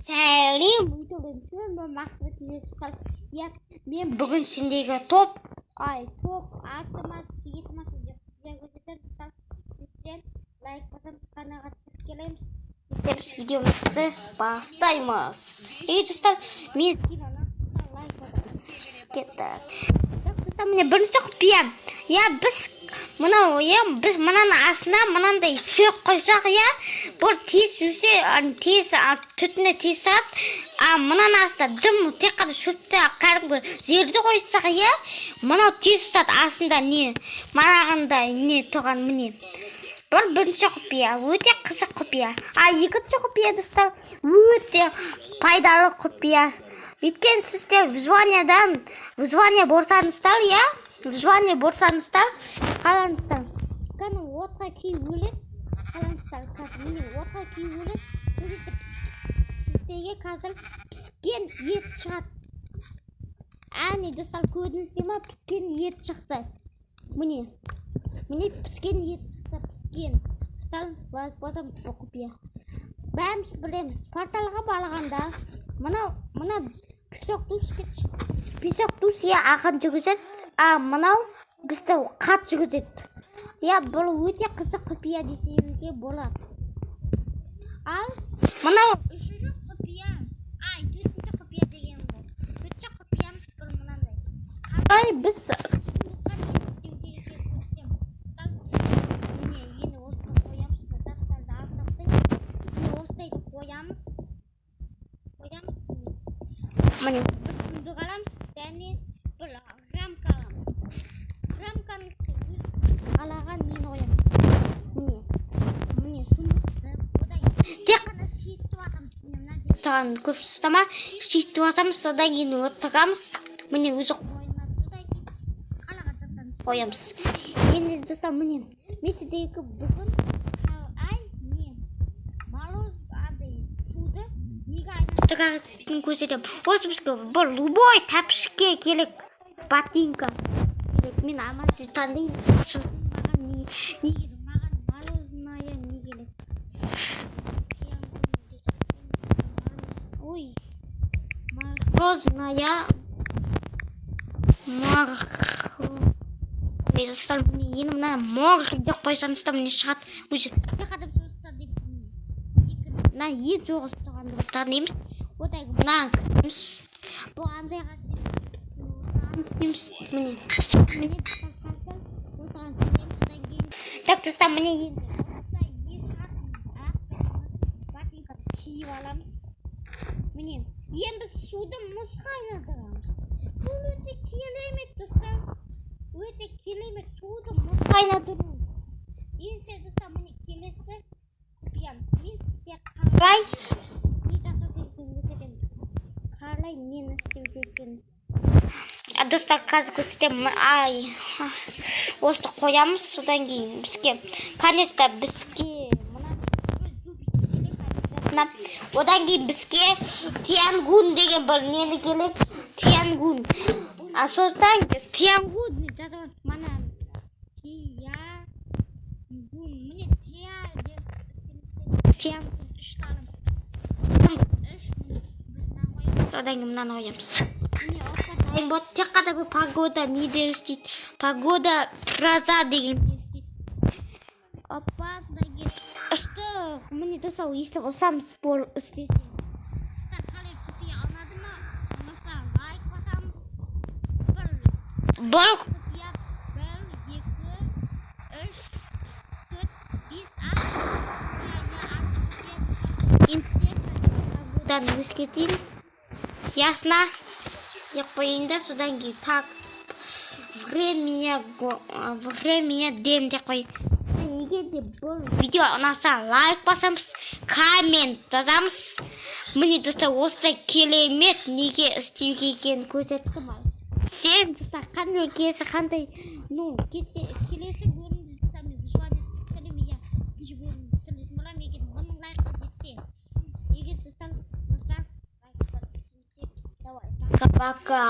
Сәлем, бұл мақсат кездесіп иә, мен бүгін сендегі топ артыма сетіма деп көрсетемін. Сен лайк басамыз, каналға келеміз. Видеомызды бастаймыз. Достар, мен лайк басамыз. Достар, міне бірінші құпия. Біз мынаны астына мынандай сұйық қойсақ, бұл тез өсе, тез түтіні тез сағат, мынаны астына дым тек қана шөпті кәдімгі жерді қойсақ, мынау тез сағат астында манағында тұрған міне. Бұл бірінші құпия, өте қызық құпия. Екінші құпия, достар, өте пайдалы құпия. Өйткені сіздер взвание болсаңыздар, қараңыздар. Кәні отқа күй өледі, қараңыздар. Міне отқа күй өледі, сіздерге қазір піскен ет шығады. Достар, көрдіңіздер ма? Піскен ет шықты. Міне піскен ет шықты, піскен. Достар, бұдан бұл құпия. Бәріміз білеміз, порталға барғанда мына песок туз ақын жүргізеді, мынау бізді қат жүргізеді. Бұл өте қызық құпия десеңізге болады. Ал мынау үшінші құпия, төртінші құпия деген бұл. Төртінші құпиямыз бұл мынандай. Қалай біз міне бір сундық аламыз, және бір рамка аламыз. Рамканы қалаған нені қоямыз. Міне сундықты тек қана шиеттіп атамыз. Тұрған көп ұстама, шиеттіп атамыз, содан кейін отырамыз. Міне өзі қоямыз. Енді достар, міне мен сіздерге бүгін суды көрсетем. Осы бізге бір любой тәпішке керек ботинка керек. Мен анасы таңдайын. Маған мороженое не керек. Мороженое. Достар, енді мына мор деп қойсаңызда міне шығады. Өзі мына ет жоғыз тұрғанды бұқтарнеміз. Бұнан кіріміз. Бұл андай қастеміз. Міне так, достар, міне енді киіп аламыз. Міне енді суды мұз қайнатырамыз. Бұл өте керемет, достар. Өте керемет суды мұз қайнатырамыз. Енді достар, міне келесі құпиям. Мен сіздер қарай нені істеу керек. Достар, қазір көрсетемін. Осыны қоямыз, содан кейін бізге конечно бізге одан кейін бізге тиангун деген бір нені керек. Тиангун. Содан тиангун жазамыз. Мана тиангун. Міне тиангун үшталым. Содан кейін мынаны қоямыз. Тек қана бір погода не істейді? Погода гроза деген істейді. Опа, содан кейін что? Міне достар, естіп қосамыз бұл істесен. Қалай құпия алынады ма? Болмаса лайк басамыз. Бұл құпия 1, 2, 3, 4, 5, 6. Погоданы өзгертейін. Ясно? Деп қойында, содан кейін так время ден деп қой. Егер де бұл видео ұнаса лайк басамыз, коммент жазамыз. Міне достар, осылай керемет неге істеуге екенін көрсеттім. Сен достар, қандай келесі қандай келесі көрінді достар, мен взвание түсіремін. Егер мың лайк жетсе, егер достар лайк басып, давай, пока-пока.